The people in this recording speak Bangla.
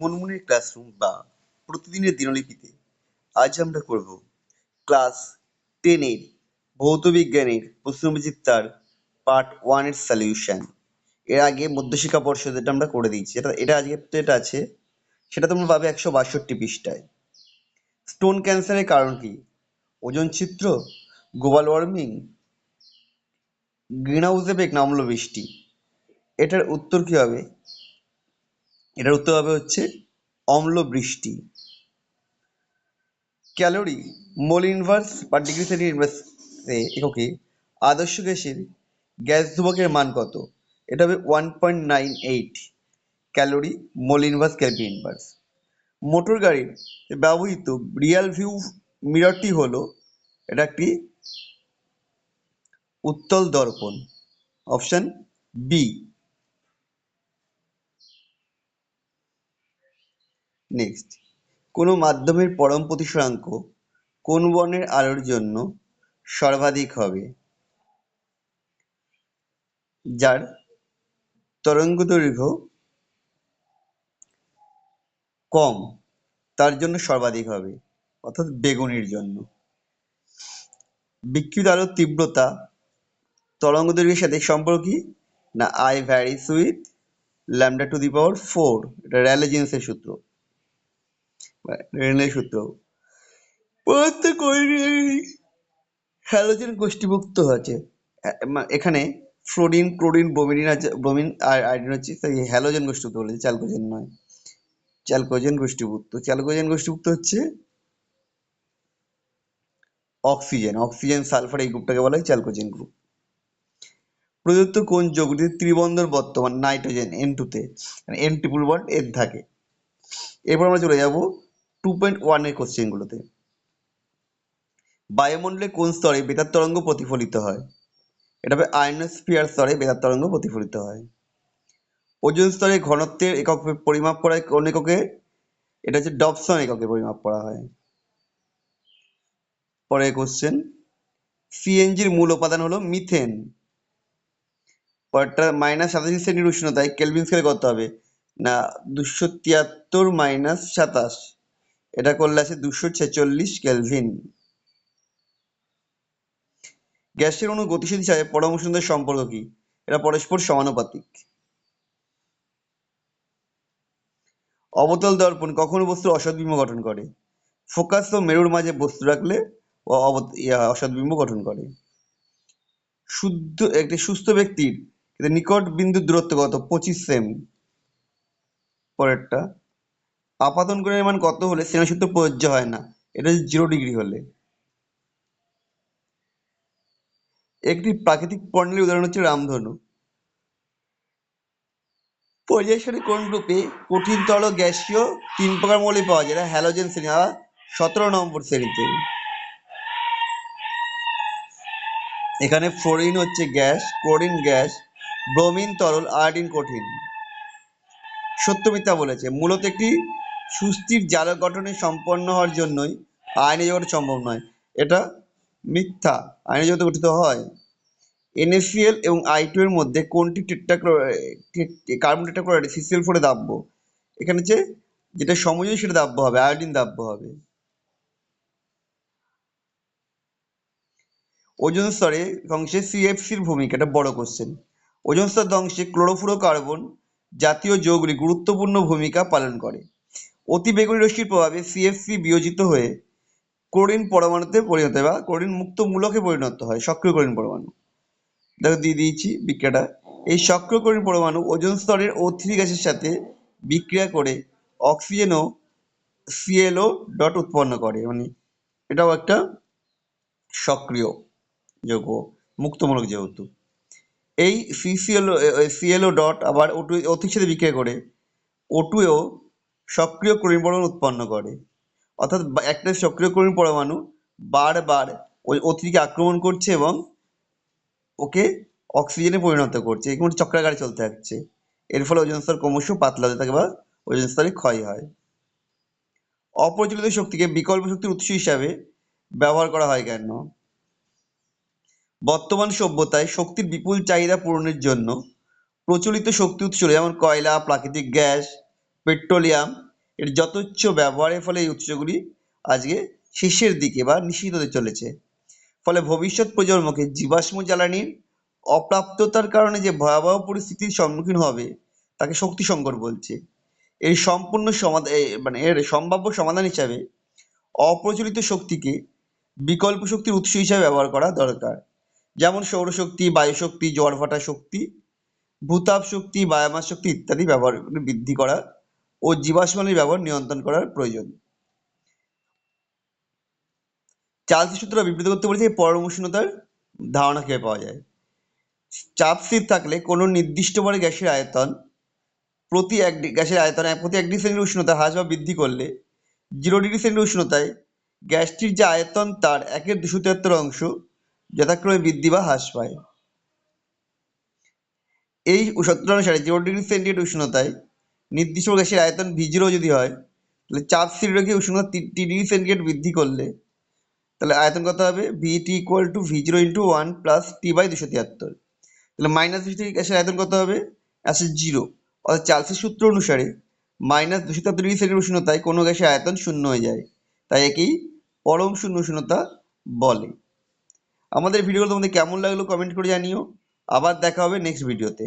মুনমুনের ক্লাসরুম বা প্রতিদিনের দিনলিপিতে আজ আমরা করব ক্লাস 10 এর ভৌতবিজ্ঞানের প্রশ্নবিচিত্রার পার্ট 1 এর সলিউশন। এর আগে মধ্যশিক্ষা পর্ষদ এটা আমরা করে দিয়েছি। এটা আজকে যেটা আছে সেটা তোমরা পাবে 162 পৃষ্ঠায়। স্টোন ক্যান্সারের কারণ কি? ওজোন ছিদ্র, global warming, green house effect না অম্লবৃষ্টি? এটার উত্তর কি হবে? এটার উত্তর হবে হচ্ছে অম্লবৃষ্টি। ক্যালোরি, মোল ইনভার্স বা ডিগ্রি সেন্টিগ্রেড এককে আদর্শ গ্যাসের গ্যাস ধ্রুবকের মান কত? এটা হবে 1.98 calorie mole inverse kelvin inverse. Motor গাড়ির ব্যবহৃত রিয়াল ভিউ মিররটি হলো এটা একটি উত্তল দর্পণ। Option B. নেক্সট, কোনো মাধ্যমের পরম প্রতিসরাঙ্ক কোন বর্ণের আলোর জন্য সর্বাধিক হবে? যার তরঙ্গদৈর্ঘ্য কম তার জন্য সর্বাধিক হবে, অর্থাৎ বেগুনির জন্য। বিকৃত আলোর তীব্রতা তরঙ্গদৈর্ঘ্যের সাথে সম্পর্কী না I varies with λ⁴, এটা র্যালে জিন্সের সূত্র। রেলের সূত্র। প্রত্যেক হ্যালোজেন গোষ্ঠীভুক্ত আছে। এখানে ফ্লোরিন, ক্লোরিন, ব্রোমিন আছে, ব্রোমিন আর আয়োডিন হচ্ছে হ্যালোজেন গোষ্ঠীভুক্ত বলেছে, চ্যালকোজেন নয়। চ্যালকোজেন গোষ্ঠীভুক্ত। চ্যালকোজেন গোষ্ঠীভুক্ত হচ্ছে অক্সিজেন, অক্সিজেন, সালফার, এই গ্রুপটাকে বলা হয় চ্যালকোজেন গ্রুপ। প্রদত্ত কোন যৌগটিতে ত্রিবন্ধন বর্তমান নাইট্রোজেন N2 তে N ট্রিপল বন্ড N থাকে? এরপর আমরা চলে যাব 2.1 এর কোশ্চেন গুলোতে। বায়ুমণ্ডলে কোন স্তরে বেতার তরঙ্গ প্রতিফলিত হয়? এটা হবে আয়নোস্ফিয়ার স্তরে বেতার তরঙ্গ প্রতিফলিত হয়। ওজোন স্তরে ঘনত্বের একক পরিমাপ করা হয় কোন এককে? এটা হচ্ছে ডবসন এককে পরিমাপ করা হয়। পরের কোশ্চেন, সিএনজির মূল উপাদান হলো মিথেন। পরেরটা -87 সেন্টিগ্রেড উষ্ণতায় কেলভিন স্কেলে কত হবে? না 273 - 27, এটা করলে আছে 246 কেলভিন। গ্যাসের অণু গতিশীল হিসাবে পরম উষ্ণতার সম্পর্ক কি? এটা পরস্পর সমানুপাতিক। অবতল দর্পণ কখন বস্তুর অসৎবিম্ব গঠন করে? ফোকাস ও মেরুর মাঝে বস্তু রাখলে অসৎবিম্ব গঠন করে। একটি সুস্থ ব্যক্তির নিকট বিন্দুর দূরত্ব কত? 25 সেমি। পরেরটা, আপাতন কোণের মান কত হলে স্নেহ সূত্র প্রযোজ্য হয় না? এটা 0 ডিগ্রি হলে। একটি প্রাকৃতিক পণ্যের উদাহরণ হচ্ছে রামধনু। পর্যায় সারণী কোন গ্রুপে কঠিন তরল গ্যাসীয় 3 প্রকার মৌলই পাওয়া যায়? হ্যালোজেন শ্রেণী, 17 নম্বর শ্রেণীতে। এখানে ফ্লোরিন হচ্ছে গ্যাস, ক্লোরিন গ্যাস, ব্রোমিন তরল, আয়োডিন কঠিন। সত্য মিথ্যা বলেছে? মূলত একটি সুস্থির জারক গঠনে সম্পন্ন হওয়ার জন্যই আয়নীয় জগৎ সম্ভব নয়। এটা মিথ্যা, আয়নীয় জগৎ গঠিত হয়। NaCl এবং I2 এর মধ্যে কোনটি কার্বন টেট্রাক্লোরাইড CCl4 এ দাব্য? এখানে হচ্ছে যেটা সমযোজী সেটা দাব্য হবে, আয়োডিন দাব্য হবে। ওজোন স্তরে ধ্বংসে CFCর ভূমিকা, এটা বড় কোশ্চেন। ওজোন স্তর ধ্বংসে ক্লোরোফ্লোরোকার্বন জাতীয় যৌগগুলি গুরুত্বপূর্ণ ভূমিকা পালন করে। অতিবেগুনি রশ্মির প্রভাবে CFC বিয়োজিত হয়ে ক্লোরিন পরমাণুতে পরিণত হয় বা ক্লোরিন মুক্ত মূলকে পরিণত হয়, সক্রিয় ক্লোরিন পরমাণু। দেখো দিয়ে দিয়েছি বিক্রিয়াটা। এই সক্রিয় ক্লোরিন পরমাণু ওজোন স্তরের O3 গ্যাসের সাথে বিক্রিয়া করে অক্সিজেন ও ClO ডট উৎপন্ন করে, মানে এটাও একটা সক্রিয় যৌগ, মুক্তমূলক যেহেতু। এই ClO ডট আবার O2 সাথে বিক্রিয়া করে O2 এও সক্রিয় ক্লোরিন পরমাণু উৎপন্ন করে। অর্থাৎ একটা সক্রিয় ক্লোরিন পরমাণু বারবার ওই O3 কে আক্রমণ করছে এবং ওকে অক্সিজেনে পরিণত করছে, এরকম চক্রাকারে চলতে থাকছে। এর ফলে ওজোন স্তর ক্রমশ পাতলা হতে থাকে বা ওজোন স্তরে ক্ষয় হয়। অপ্রচলিত শক্তিকে বিকল্প শক্তির উৎস হিসাবে ব্যবহার করা হয় কেন? বর্তমান সভ্যতায় শক্তির বিপুল চাহিদা পূরণের জন্য প্রচলিত শক্তি উৎস যেমন কয়লা, প্রাকৃতিক গ্যাস, পেট্রোলিয়াম এর যথেচ্ছ ব্যবহারের ফলে এই উৎসগুলি আজকে শেষের দিকে বা নিষিদ্ধ হতে চলেছে। ফলে ভবিষ্যৎ প্রজন্মকে জীবাশ্ম জ্বালানির অপ্রাপ্যতার কারণে যে ভয়াবহ পরিস্থিতির সম্মুখীন হবে তাকে শক্তি সংকট বলছে। এর সম্পূর্ণ সমাধান মানে এর সম্ভাব্য সমাধান হিসাবে অপ্রচলিত শক্তিকে বিকল্প শক্তির উৎস হিসাবে ব্যবহার করা দরকার, যেমন সৌরশক্তি, বায়ুশক্তি, জোয়ার-ভাটা শক্তি, ভূতাপ শক্তি, বায়োমাস শক্তি ইত্যাদি ব্যবহার বৃদ্ধি করা ও জীবাশ্ম জ্বালানির ব্যবহার নিয়ন্ত্রণ করার প্রয়োজন। চার্লস সূত্র বিবৃত করতে বলেছে পরম উষ্ণতার ধারণা কিভাবে পাওয়া যায়। চাপ স্থির থাকলে কোনো নির্দিষ্ট ভরে গ্যাসের আয়তন প্রতি এক ডিগ্রি সেন্টিগ্রেড উষ্ণতা হ্রাস বা বৃদ্ধি করলে 0 ডিগ্রি সেন্টিগ্রেড উষ্ণতায় গ্যাসটির যে আয়তন তার 1/273 অংশ যথাক্রমে বৃদ্ধি বা হ্রাস পায়। এই সূত্র অনুসারে 0 ডিগ্রি সেন্টিগ্রেড উষ্ণতায় নির্দিষ্ট গ্যাসের আয়তন V0 যদি হয়, তাহলে চাপ স্থির রেখে উষ্ণতা 3 ডিগ্রি সেন্টিগ্রেড বৃদ্ধি করলে তাহলে আয়তন কত হবে? VT = V0 × 1 + T/273। তাহলে -273 গ্যাসের আয়তন কত হবে? আসে 0। অর্থাৎ চার্লসের সূত্র অনুসারে -273 ডিগ্রি সেন্টিগ্রেড উষ্ণতায় কোনো গ্যাসের আয়তন শূন্য হয়ে যায়, তাই একেই পরম শূন্য উষ্ণতা বলে। আমাদের ভিডিওগুলো তোমাদের কেমন লাগলো কমেন্ট করে জানিও। আবার দেখা হবে নেক্সট ভিডিওতে।